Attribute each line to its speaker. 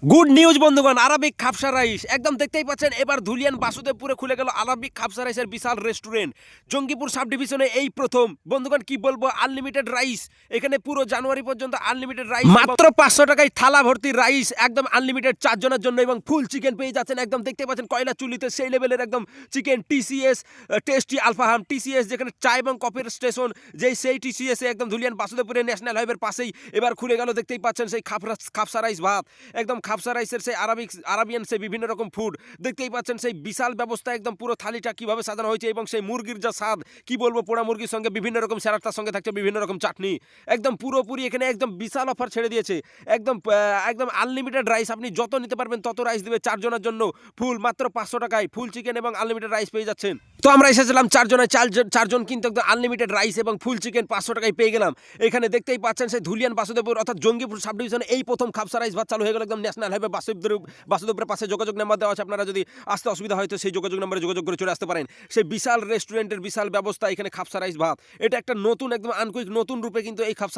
Speaker 1: Good news বন্ধুগণ, Arabic খাপসা rice একদম দেখতেই পাচ্ছেন। এবার ধুলিয়ান বাসুদেবপুরে খুলে গেল আরাবিক খাপসা রাইসের বিশাল রেস্টুরেন্ট। জঙ্গিপুর সাব ডিভিশনে এই প্রথম। বন্ধুগণ কি বলবো, আনলিমিটেড রাইস এখানে পুরো জানুয়ারি পর্যন্ত আনলিমিটেড রাইস, মাত্র 500 টাকায় থালা ভর্তি রাইস, একদম আনলিমিটেড 4 জনের জন্য, এবং ফুল চিকেন পেয়ে যাচ্ছেন। একদম দেখতে পাচ্ছেন কয়লা চুলিতে সেই লেভেলের একদম chicken. TCS tasty alfaham TCS, যেখানে চা এবং কফির স্টেশন, সেই টিসিএস একদম ধুলিয়ান বাসুদেবপুরে ন্যাশনাল হাইওয়ের পাশেই এবার খুলে গেল। দেখতেই পাচ্ছেন সেই খাপসা রাইস ভাত, একদম খাপসা রাইসের সেই আরাবিয়ান সেই বিভিন্ন রকম ফুড দেখতেই পাচ্ছেন। সেই বিশাল ব্যবস্থা, একদম পুরো থালিটা কিভাবে সাজানো হয়েছে, এবং সেই মুরগির যা স্বাদ কি বলবো, পোড়া মুরগির সঙ্গে বিভিন্ন রকম স্যালাডটার সঙ্গে থাকছে বিভিন্ন রকম চাটনি। একদম পুরোপুরি এখানে একদম বিশাল অফার ছেড়ে দিয়েছে। একদম আনলিমিটেড রাইস, আপনি যত নিতে পারবেন তত রাইস দেবে 4 জনের জন্য। ফুল মাত্র 500 টাকায় ফুল চিকেন এবং আনলিমিটেড রাইস পেয়ে যাচ্ছেন। তো আমরা এসেছিলাম 4 জনের, 4 জন কিন্তু একদম আনলিমিটেড রাইস এবং ফুল চিকেন 500 টাকায় পেয়ে গেলাম। এখানে দেখতেই পাচ্ছেন সেই ধুলিয়ান বাসুদেবপুর অর্থাৎ জঙ্গিপুর সাব ডিভিশনে এই প্রথম খাপসা রাইস ভাত চালু হয়ে গেল। একদম ন্যাশনাল হাইওয়ে বাসুদেবপুরের পাশে যোগাযোগ নাম্বার দেওয়া আছে, আপনারা যদি আসতে অসুবিধা হয় তো সেই যোগাযোগ নাম্বারে যোগাযোগ করে চলে আসতে পারেন। সেই বিশাল রেস্টুরেন্টের বিশাল ব্যবস্থা, এখানে খাপসা রাইস ভাত, এটা একটা নতুন একদম আনকুইক নতুন রূপে কিন্তু এই খাপসা